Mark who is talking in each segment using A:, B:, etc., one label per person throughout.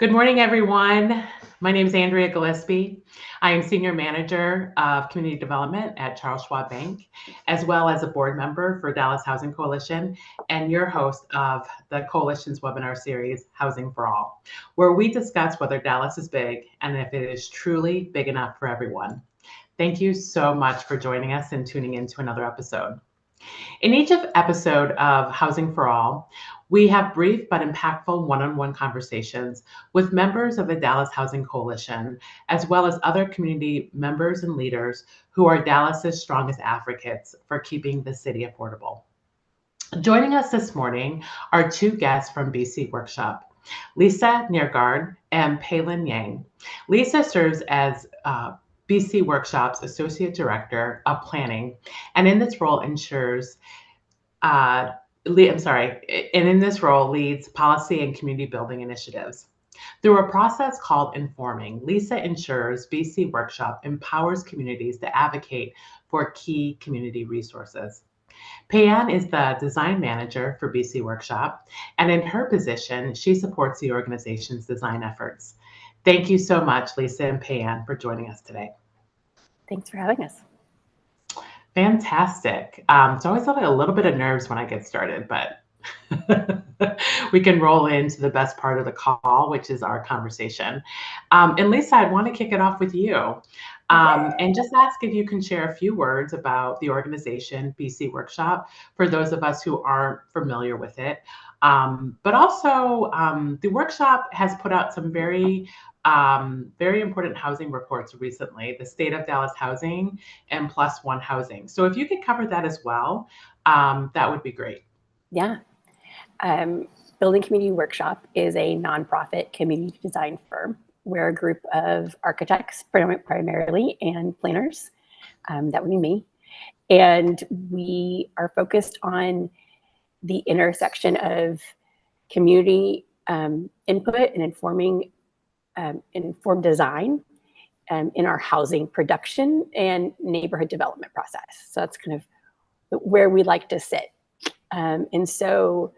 A: Good morning, everyone. My name is Andrea Gillespie. I am Senior Manager of Community Development at Charles Schwab Bank, as well as a board member for Dallas Housing Coalition and your host of the Coalition's webinar series, Housing for All, where we discuss whether Dallas is big and if it is truly big enough for everyone. Thank you so much for joining us and tuning in to another episode. In each episode of Housing for All, we have brief but impactful one-on-one conversations with members of the Dallas Housing Coalition, as well as other community members and leaders who are Dallas's strongest advocates for keeping the city affordable. Joining us this morning are two guests from BC Workshop, Lisa Neergaard and Pei-en. Lisa serves as BC Workshop's Associate Director of Planning, and in this role leads policy and community building initiatives. Through a process called Informing, Lisa ensures BC Workshop empowers communities to advocate for key community resources. Pei-en is the design manager for BC Workshop, and in her position, she supports the organization's design efforts. Thank you so much, Lisa and Pei-en, for joining us today.
B: Thanks for having us.
A: Fantastic. So I always have a little bit of nerves when I get started, but we can roll into the best part of the call, which is our conversation. And Lisa, I want to kick it off with you and just ask if you can share a few words about the organization BC Workshop for those of us who aren't familiar with it. But also, the workshop has put out some very important housing reports recently, the State of Dallas Housing and Plus One Housing. So if you could cover that as well, that would be great.
B: Yeah. Building Community Workshop is a nonprofit community design firm. We're a group of architects primarily and planners. That would be me. And we are focused on the intersection of community input and informed design in our housing production and neighborhood development process. So that's kind of where we like to sit. And so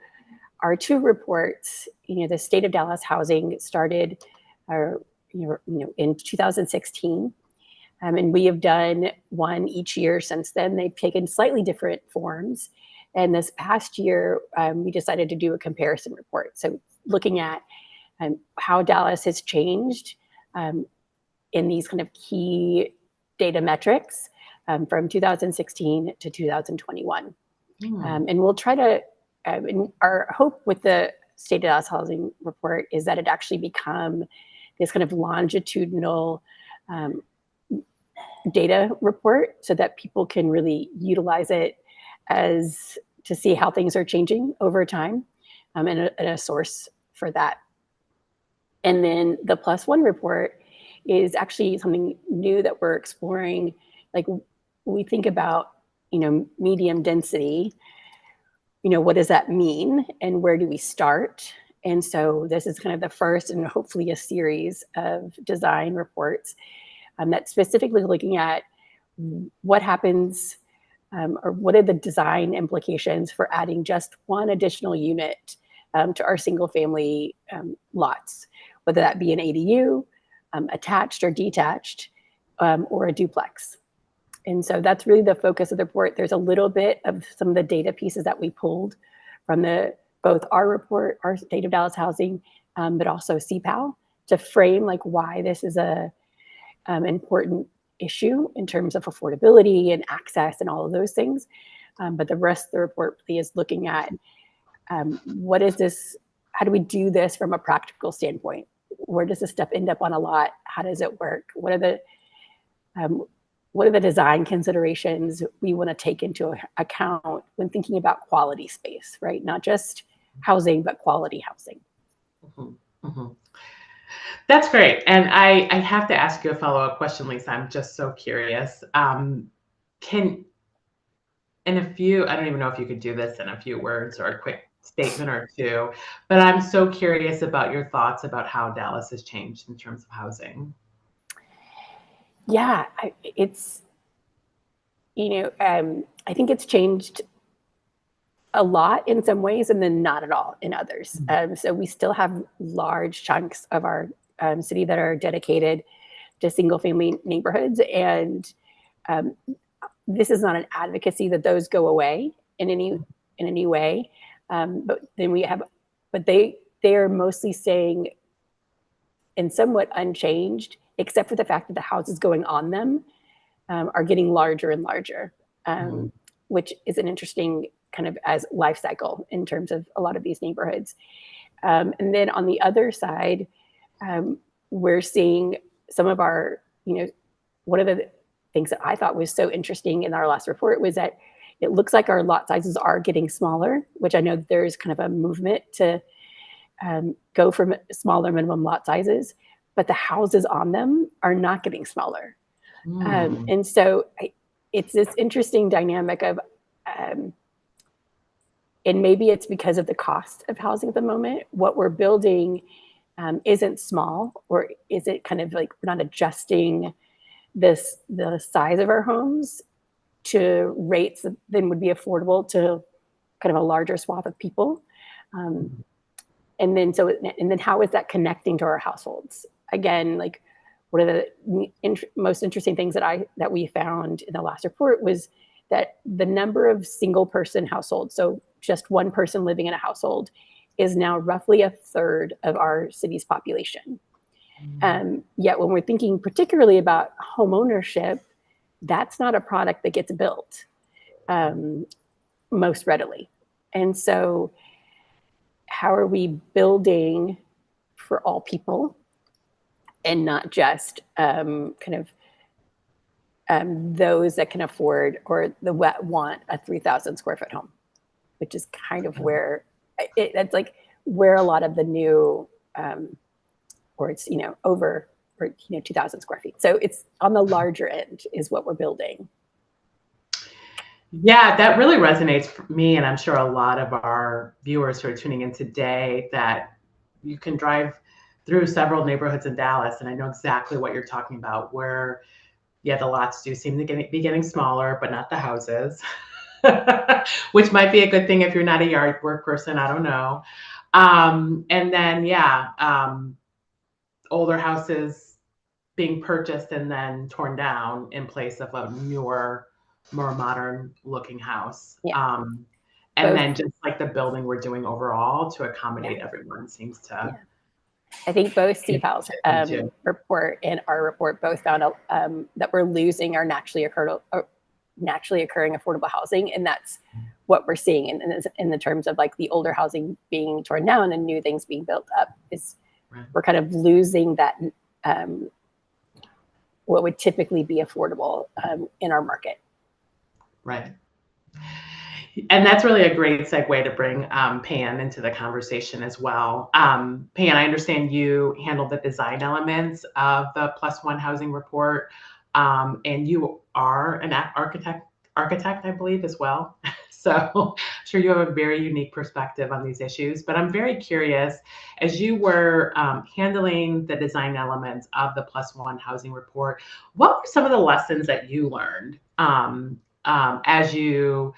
B: our two reports, the State of Dallas Housing started in 2016. And we have done one each year since then. They've taken slightly different forms. And this past year, we decided to do a comparison report. So looking at how Dallas has changed in these kind of key data metrics from 2016 to 2021. And we'll try to, our hope with the State of Dallas Housing Report is that it actually become this kind of longitudinal data report so that people can really utilize it as to see how things are changing over time and a source for that. And then the Plus One report is actually something new that we're exploring. Like we think about, medium density, what does that mean and where do we start? And so this is kind of the first and hopefully a series of design reports that's specifically looking at what happens or what are the design implications for adding just one additional unit to our single family lots, whether that be an ADU, attached or detached, or a duplex. And so that's really the focus of the report. There's a little bit of some of the data pieces that we pulled from both our report, our State of Dallas Housing, but also CPAL to frame like why this is a important issue in terms of affordability and access and all of those things. But the rest of the report really is looking at what is this, how do we do this from a practical standpoint? Where does this stuff end up on a lot? How does it work? What are the design considerations we want to take into account when thinking about quality space, right? Not just housing, but quality housing.
A: Mm-hmm. Mm-hmm. That's great. And I have to ask you a follow-up question, Lisa. I'm just so curious. I don't even know if you could do this in a few words or a quick statement or two, but I'm so curious about your thoughts about how Dallas has changed in terms of housing.
B: Yeah, I think it's changed a lot in some ways and then not at all in others. So we still have large chunks of our city that are dedicated to single family neighborhoods. And this is not an advocacy that those go away in any way. But then we have, but they are mostly staying and somewhat unchanged, except for the fact that the houses going on them are getting larger and larger, which is an interesting kind of as life cycle in terms of a lot of these neighborhoods. And then on the other side, we're seeing some of our, one of the things that I thought was so interesting in our last report was that it looks like our lot sizes are getting smaller, which I know there's kind of a movement to go from smaller minimum lot sizes, but the houses on them are not getting smaller. And so it's this interesting dynamic of, and maybe it's because of the cost of housing at the moment, what we're building isn't small, or is it kind of like we're not adjusting the size of our homes to rates that then would be affordable to kind of a larger swath of people. And then how is that connecting to our households? Again, like one of the most interesting things that we found in the last report was that the number of single person households, so just one person living in a household, is now roughly a third of our city's population. Yet when we're thinking particularly about home ownership, that's not a product that gets built most readily. And so how are we building for all people and not just those that can afford or want a 3,000 square foot home, which is kind of where that's like where a lot of the new or it's over or 2,000 square feet. So it's on the larger end is what we're building.
A: Yeah, that really resonates for me, and I'm sure a lot of our viewers who are tuning in today, that you can drive through several neighborhoods in Dallas, and I know exactly what you're talking about, where, yeah, the lots do seem to be getting smaller, but not the houses, which might be a good thing if you're not a yard work person, I don't know. And then, older houses being purchased and then torn down in place of a newer, more modern looking house. And then just like the building we're doing overall to accommodate everyone seems to.
B: I think both CPAL's report and our report both found that we're losing our naturally occurring affordable housing. And that's what we're seeing in the terms of like the older housing being torn down and new things being built up is we're kind of losing that what would typically be affordable in our market.
A: Right. And that's really a great segue to bring Pei-en into the conversation as well. Pei-en, I understand you handled the design elements of the +1 housing report, and you are an architect, I believe, as well. So I'm sure you have a very unique perspective on these issues. But I'm very curious, as you were handling the design elements of the +1 housing report, what were some of the lessons that you learned as you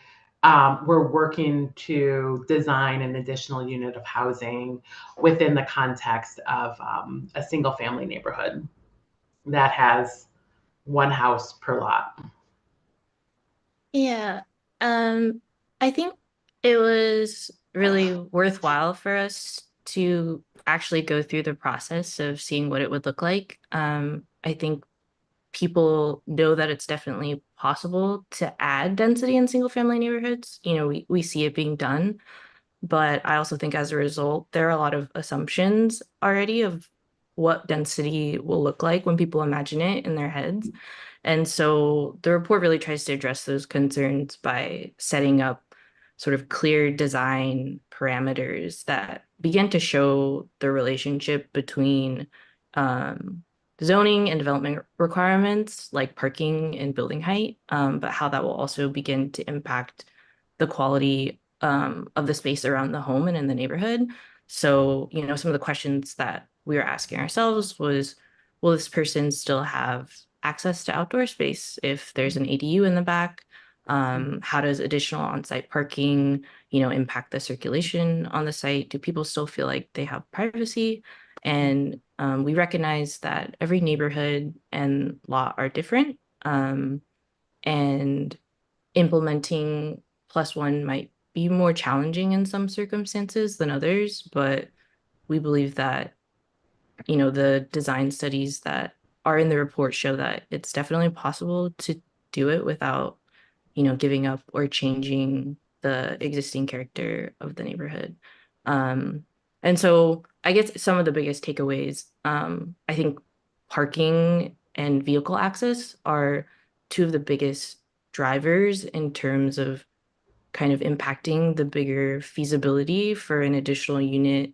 A: we're working to design an additional unit of housing within the context of a single family neighborhood that has one house per lot?
C: Yeah, I think it was really worthwhile for us to actually go through the process of seeing what it would look like. I think people know that it's definitely possible to add density in single family neighborhoods. We see it being done, but I also think as a result, there are a lot of assumptions already of what density will look like when people imagine it in their heads. And so the report really tries to address those concerns by setting up sort of clear design parameters that begin to show the relationship between zoning and development requirements like parking and building height, but how that will also begin to impact the quality of the space around the home and in the neighborhood. So, some of the questions that we were asking ourselves was, will this person still have access to outdoor space if there's an ADU in the back? How does additional on-site parking, impact the circulation on the site? Do people still feel like they have privacy? And we recognize that every neighborhood and lot are different, and implementing +1 might be more challenging in some circumstances than others, but we believe that, the design studies that are in the report show that it's definitely possible to do it without, giving up or changing the existing character of the neighborhood. And so I guess some of the biggest takeaways, I think parking and vehicle access are two of the biggest drivers in terms of kind of impacting the bigger feasibility for an additional unit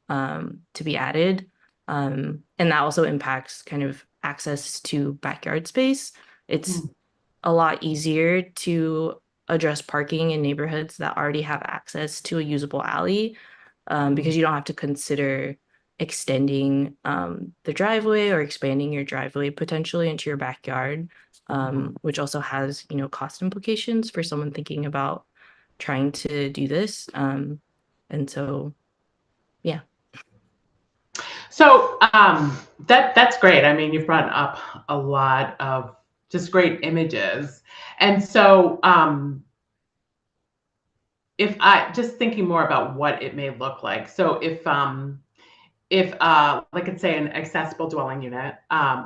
C: to be added. And that also impacts kind of access to backyard space. It's a lot easier to address parking in neighborhoods that already have access to a usable alley, because you don't have to consider extending the driveway or expanding your driveway potentially into your backyard, which also has, cost implications for someone thinking about trying to do this. And so, yeah.
A: So that's great. I mean, you've brought up a lot of just great images. And so if I just thinking more about what it may look like. So if like let's say an accessible dwelling unit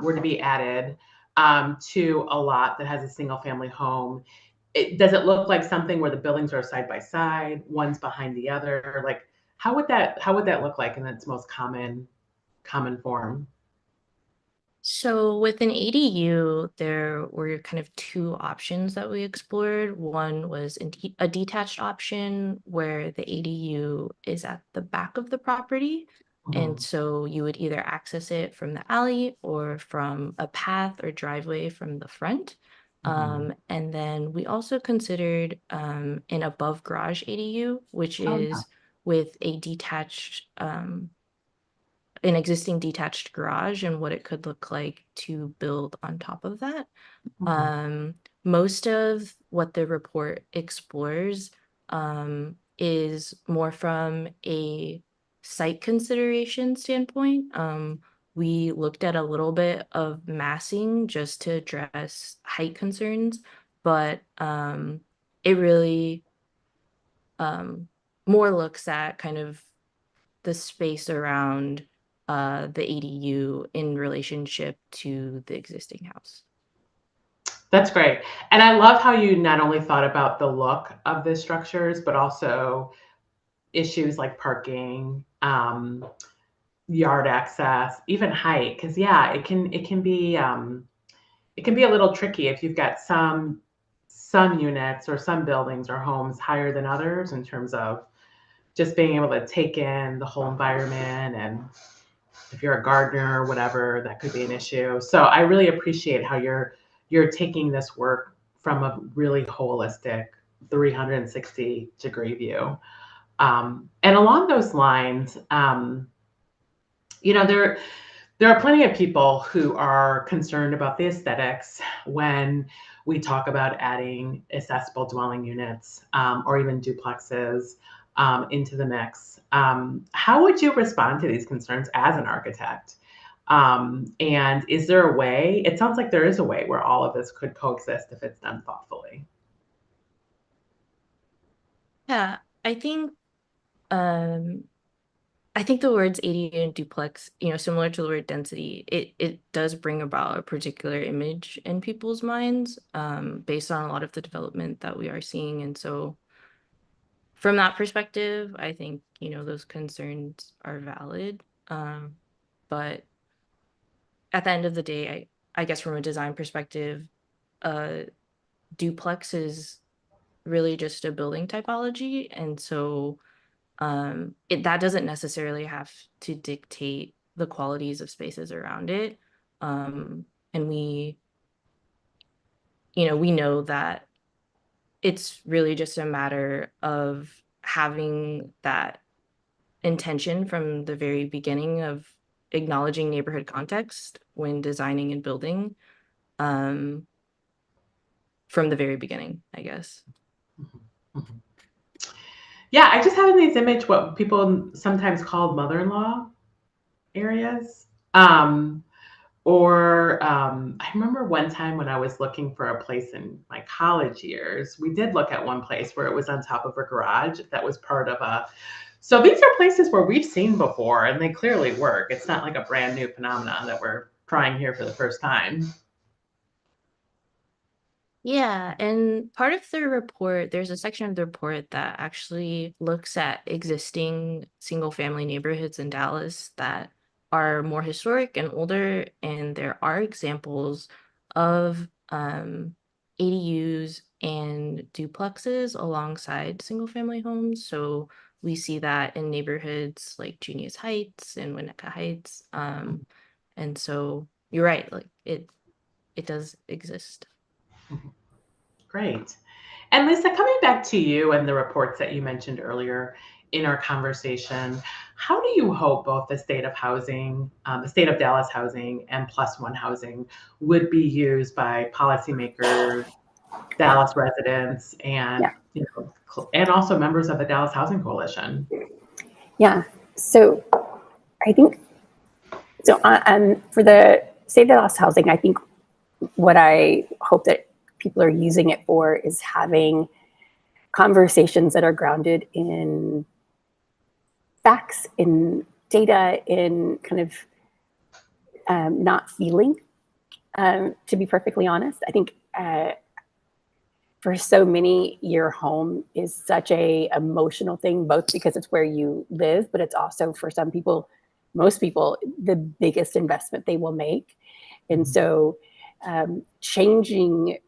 A: were to be added to a lot that has a single family home, does it look like something where the buildings are side by side, one's behind the other? Like how would that look like in its most common form?
C: So with an ADU, there were kind of two options that we explored. One was a detached option where the ADU is at the back of the property. And so you would either access it from the alley or from a path or driveway from the front. And then we also considered an above garage ADU, which
A: Oh, yeah.
C: is with a an existing detached garage and what it could look like to build on top of that. Most of what the report explores is more from a site consideration standpoint. We looked at a little bit of massing just to address height concerns, but it really more looks at kind of the space around the ADU in relationship to the existing house.
A: That's great. And I love how you not only thought about the look of the structures, but also issues like parking, yard access, even height. Because yeah, it can be a little tricky if you've got some units or some buildings or homes higher than others in terms of just being able to take in the whole environment. And if you're a gardener or whatever, that could be an issue. So I really appreciate how you're taking this work from a really holistic 360-degree view. And along those lines, there are plenty of people who are concerned about the aesthetics when we talk about adding accessible dwelling units or even duplexes into the mix. How would you respond to these concerns as an architect? And is there a way? It sounds like there is a way where all of this could coexist if it's done thoughtfully.
C: Yeah, I think the words ADU and duplex, similar to the word density, it does bring about a particular image in people's minds, based on a lot of the development that we are seeing. And so from that perspective, I think, those concerns are valid. But at the end of the day, I guess from a design perspective, duplex is really just a building typology. And so that doesn't necessarily have to dictate the qualities of spaces around it. And we know that it's really just a matter of having that intention from the very beginning of acknowledging neighborhood context when designing and building. For from the very beginning, I guess.
A: Mhm. Yeah, I just have in this image what people sometimes call mother-in-law areas. I remember one time when I was looking for a place in my college years, we did look at one place where it was on top of a garage that was part of a. So these are places where we've seen before and they clearly work. It's not like a brand new phenomenon that we're trying here for the first time.
C: Yeah, and part of the report, there's a section of the report that actually looks at existing single family neighborhoods in Dallas that are more historic and older, and there are examples of ADUs and duplexes alongside single family homes. So we see that in neighborhoods like Junius Heights and Winnetka Heights. And so you're right, like it does exist.
A: Great. And Lisa, coming back to you and the reports that you mentioned earlier in our conversation, how do you hope both the state of housing, the state of Dallas housing and plus one housing would be used by policymakers, Dallas residents, and and also members of the Dallas Housing Coalition?
B: Yeah. So I think so. For the state of Dallas housing, I think what I hope that people are using it for is having conversations that are grounded in facts, in data, in kind of not feeling. To be perfectly honest, I think for so many, your home is such a emotional thing, both because it's where you live, but it's also for some people, most people, the biggest investment they will make. And so changing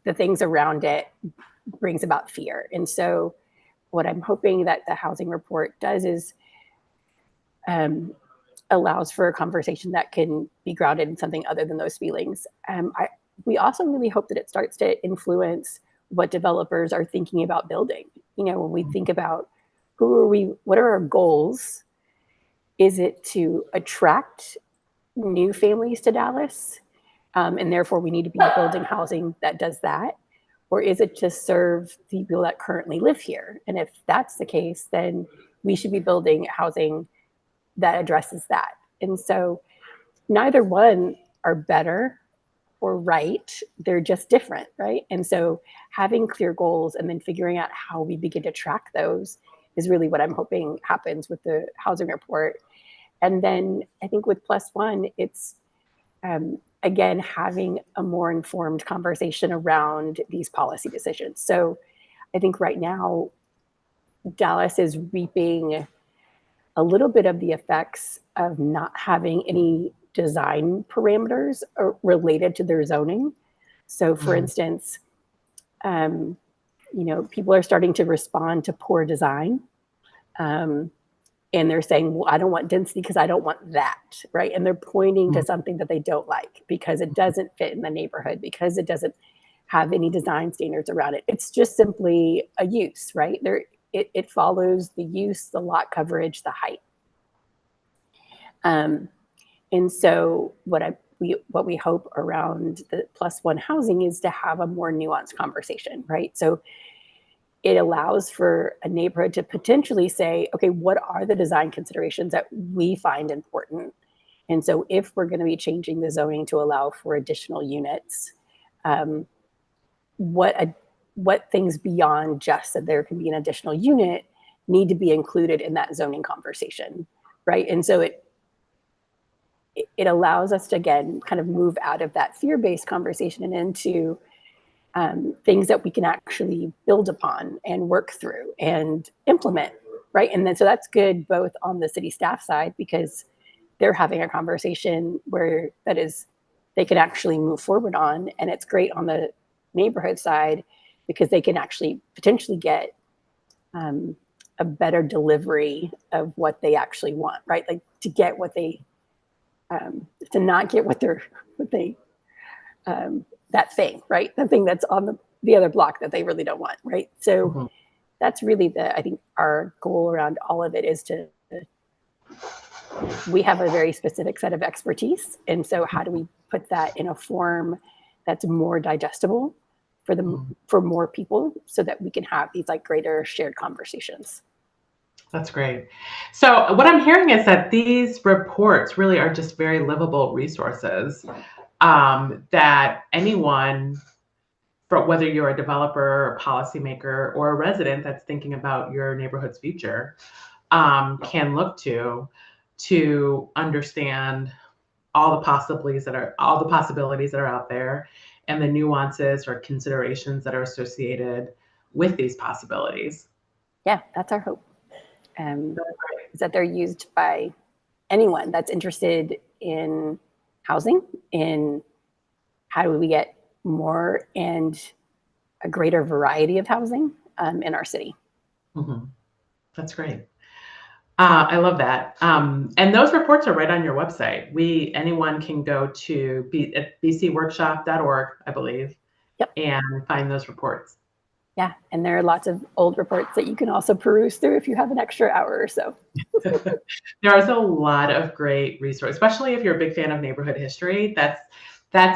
B: the things around it brings about fear. And so what I'm hoping that the housing report does is allows for a conversation that can be grounded in something other than those feelings. We also really hope that it starts to influence what developers are thinking about building. You know, when we think about what are our goals? Is it to attract new families to Dallas? And therefore we need to be building housing that does that? Or is it to serve the people that currently live here? And if that's the case, then we should be building housing that addresses that. And so neither one are better or right. They're just different, right? And so having clear goals and then figuring out how we begin to track those is really what I'm hoping happens with the housing report. And then I think with Plus One, it's again, having a more informed conversation around these policy decisions. So I think right now, Dallas is reaping a little bit of the effects of not having any design parameters related to their zoning. So for instance, people are starting to respond to poor design. And they're saying, well, I don't want density because I don't want that, right? And they're pointing to something that they don't like because it doesn't fit in the neighborhood, because it doesn't have any design standards around it. It's just simply a use, right? It follows the use, the lot coverage, the height. And so what we hope around the Plus One housing is to have a more nuanced conversation, right? So it allows for a neighborhood to potentially say, okay, what are the design considerations that we find important? And so if we're going to be changing the zoning to allow for additional units, what things beyond just that there can be an additional unit need to be included in that zoning conversation, right? And so it allows us to, again, kind of move out of that fear-based conversation and into things that we can actually build upon and work through and implement, right? And then so that's good both on the city staff side because they're having a conversation where they can actually move forward on, and it's great on the neighborhood side because they can actually potentially get a better delivery of what they actually want, right? Like to get what they to not get that thing, right? The thing that's on the other block that they really don't want, right? So that's really I think our goal around all of it is we have a very specific set of expertise. And so how do we put that in a form that's more digestible for more people, so that we can have these like greater shared conversations.
A: That's great. So what I'm hearing is that these reports really are just very livable resources that anyone, whether you're a developer, a policymaker, or a resident that's thinking about your neighborhood's future, can look to understand all the possibilities that are out there, and the nuances or considerations that are associated with these possibilities.
B: Yeah, that's our hope. Is that they're used by anyone that's interested in housing, in how do we get more and a greater variety of housing in our city.
A: Mm-hmm. That's great. I love that. And those reports are right on your website. Anyone can go to bcWORKSHOP.org, I believe,
B: Yep.
A: and find those reports.
B: Yeah, and there are lots of old reports that you can also peruse through if you have an extra hour or so.
A: There's a lot of great resources, especially if you're a big fan of neighborhood history. That's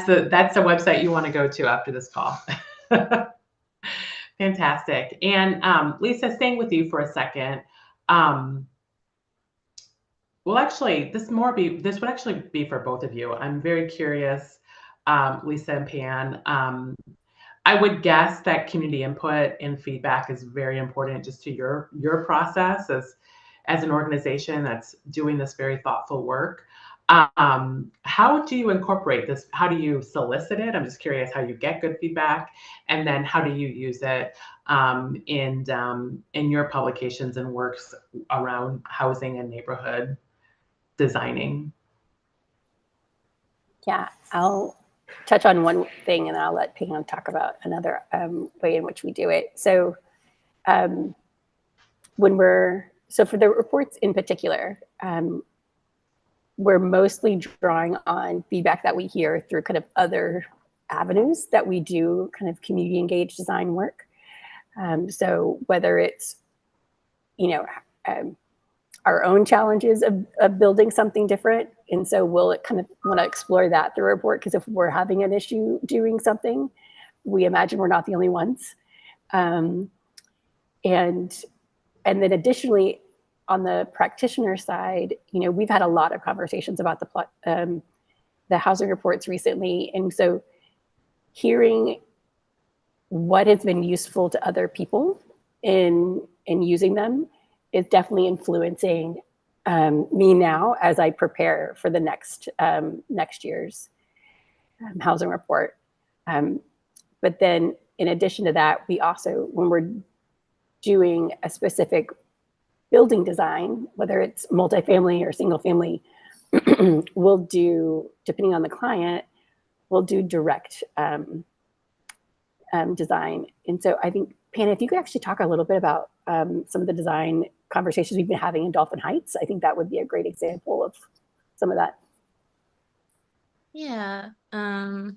A: the website you want to go to after this call. Fantastic. And Lisa, staying with you for a second. Well, actually, this would actually be for both of you. I'm very curious, Lisa and Pei-en. I would guess that community input and feedback is very important just to your process as an organization that's doing this very thoughtful work. How do you incorporate this? How do you solicit it? I'm just curious how you get good feedback, and then how do you use it in your publications and works around housing and neighborhood designing?
B: Yeah, I'll touch on one thing and I'll let Pei-en talk about another way in which we do it. So for the reports in particular, we're mostly drawing on feedback that we hear through kind of other avenues that we do kind of community engaged design work. So whether it's, our own challenges of building something different. And so we'll kind of want to explore that through a report, because if we're having an issue doing something, we imagine we're not the only ones. And then additionally, on the practitioner side, we've had a lot of conversations about the housing reports recently. And so hearing what has been useful to other people in using them is definitely influencing me now as I prepare for the next year's housing report. But then in addition to that, we also, when we're doing a specific building design, whether it's multifamily or single family, we'll do, depending on the client, we'll do direct design. And so I think, Pei-en, if you could actually talk a little bit about some of the design conversations we've been having in Dolphin Heights, I think that would be a great example of some of that.
C: Yeah, I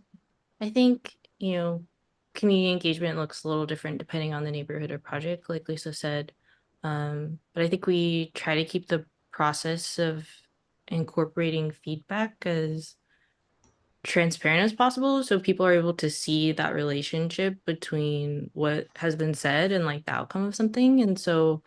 C: think, community engagement looks a little different depending on the neighborhood or project, like Lisa said. But I think we try to keep the process of incorporating feedback as transparent as possible, so people are able to see that relationship between what has been said and like the outcome of something. And so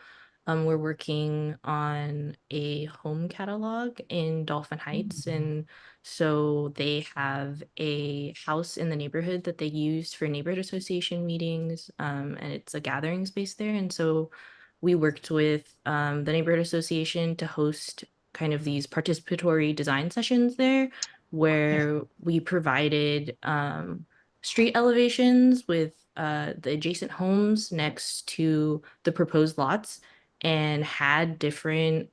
C: we're working on a home catalog in Dolphin Heights, and so they have a house in the neighborhood that they use for neighborhood association meetings, and it's a gathering space there. And so we worked with the neighborhood association to host kind of these participatory design sessions there, where we provided street elevations with the adjacent homes next to the proposed lots, and had different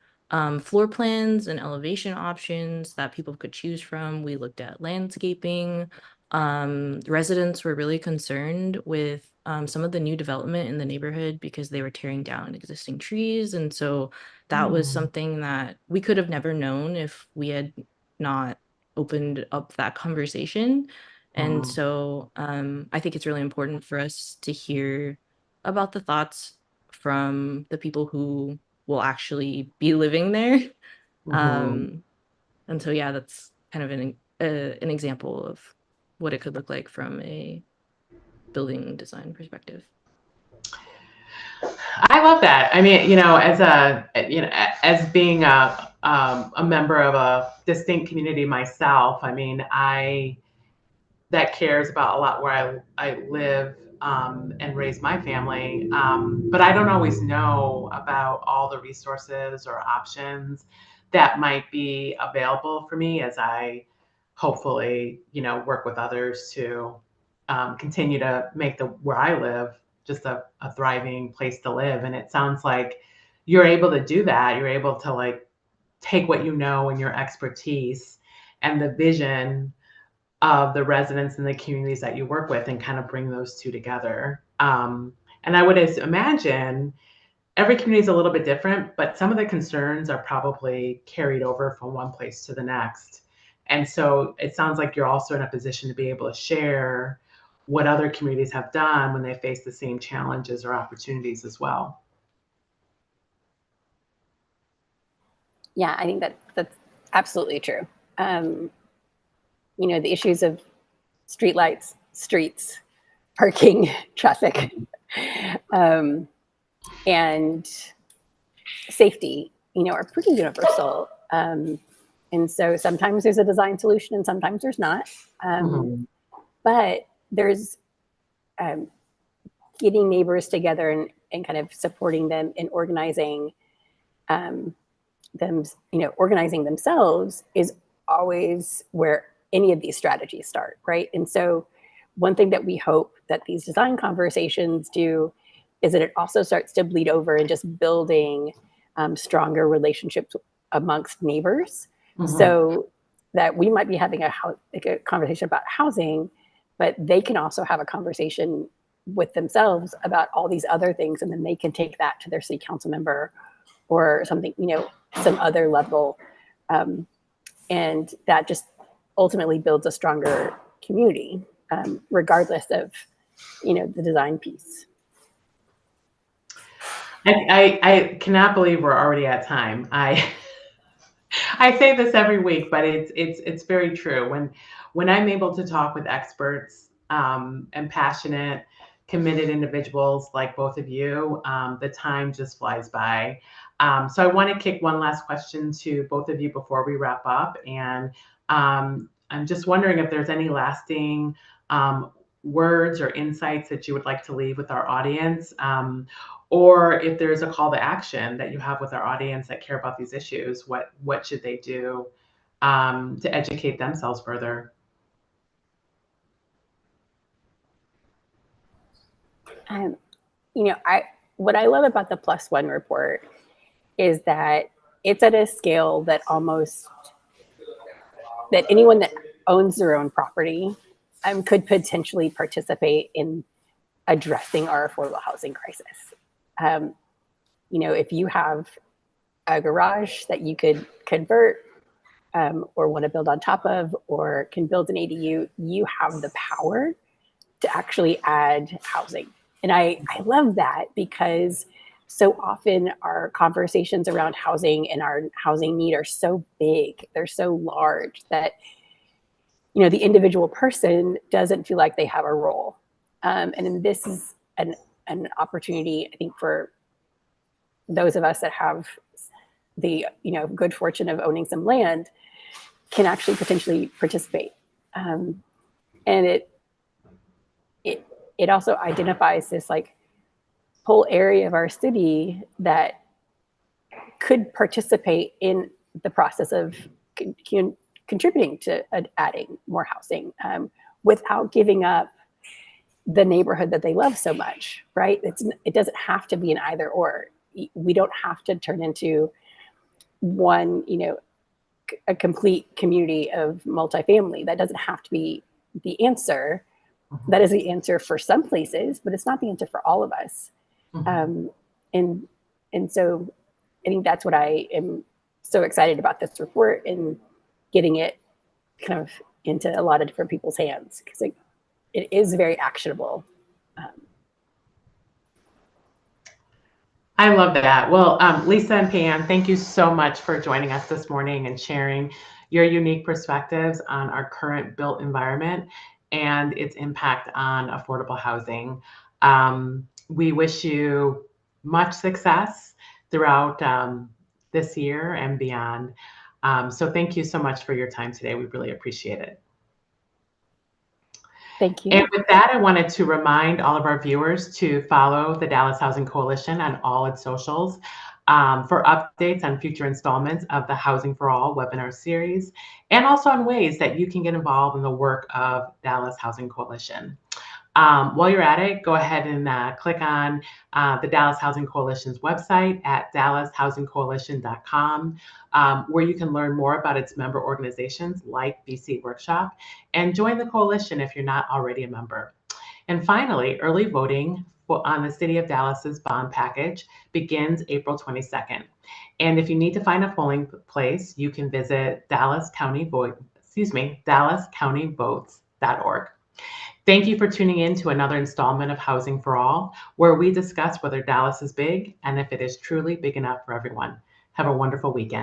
C: floor plans and elevation options that people could choose from. We looked at landscaping. Residents were really concerned with some of the new development in the neighborhood because they were tearing down existing trees. And so that was something that we could have never known if we had not opened up that conversation. And so I think it's really important for us to hear about the thoughts from the people who will actually be living there. And so, yeah, that's kind of an example of what it could look like from a building design perspective.
A: I love that. I mean, as being a member of a distinct community myself, I mean, that cares about a lot where I live and raise my family. But I don't always know about all the resources or options that might be available for me as I hopefully, work with others to continue to make where I live just a thriving place to live. And it sounds like you're able to do that. You're able to like take what you know and your expertise and the vision of the residents and the communities that you work with and kind of bring those two together. And I would imagine every community is a little bit different, but some of the concerns are probably carried over from one place to the next. And so it sounds like you're also in a position to be able to share what other communities have done when they face the same challenges or opportunities as well.
B: Yeah, I think that's absolutely true. The issues of streetlights, streets, parking, traffic, and safety, are pretty universal. And so sometimes there's a design solution and sometimes there's not. But there's getting neighbors together and kind of supporting them and organizing organizing themselves is always where any of these strategies start, right? And so one thing that we hope that these design conversations do is that it also starts to bleed over and just building stronger relationships amongst neighbors. So that we might be having a conversation about housing, but they can also have a conversation with themselves about all these other things, and then they can take that to their city council member or something, some other level. And that just ultimately builds a stronger community, regardless of, the design piece.
A: I cannot believe we're already at time. I say this every week, but it's very true. When I'm able to talk with experts and passionate, committed individuals like both of you, the time just flies by. So I want to kick one last question to both of you before we wrap up. And I'm just wondering if there's any lasting words or insights that you would like to leave with our audience, or if there's a call to action that you have with our audience that care about these issues. What should they do to educate themselves further?
B: What I love about the Plus One report is that it's at a scale that that anyone that owns their own property could potentially participate in addressing our affordable housing crisis. If you have a garage that you could convert or want to build on top of, or can build an ADU, you have the power to actually add housing. And I love that, because so often our conversations around housing and our housing need are so big, they're so large that, the individual person doesn't feel like they have a role. And then this is an opportunity, I think, for those of us that have the, good fortune of owning some land, can actually potentially participate. And it also identifies this whole area of our city that could participate in the process of contributing to adding more housing without giving up the neighborhood that they love so much, right? It doesn't have to be an either or. We don't have to turn into one, a complete community of multifamily. That doesn't have to be the answer. That is the answer for some places, but it's not the answer for all of us. And so I think that's what I am so excited about this report and getting it kind of into a lot of different people's hands, because it is very actionable.
A: I love that. Well, Lisa and Pei-en, thank you so much for joining us this morning and sharing your unique perspectives on our current built environment and its impact on affordable housing. We wish you much success throughout this year and beyond. So thank you so much for your time today. We really appreciate it.
B: Thank you.
A: And with that, I wanted to remind all of our viewers to follow the Dallas Housing Coalition on all its socials for updates on future installments of the Housing for All webinar series, and also on ways that you can get involved in the work of Dallas Housing Coalition. While you're at it, go ahead and click on the Dallas Housing Coalition's website at dallashousingcoalition.com, where you can learn more about its member organizations like BC Workshop, and join the coalition if you're not already a member. And finally, early voting on the City of Dallas's bond package begins April 22nd. And if you need to find a polling place, you can visit DallasCountyVotes.org. Thank you for tuning in to another installment of Housing for All, where we discuss whether Dallas is big and if it is truly big enough for everyone. Have a wonderful weekend.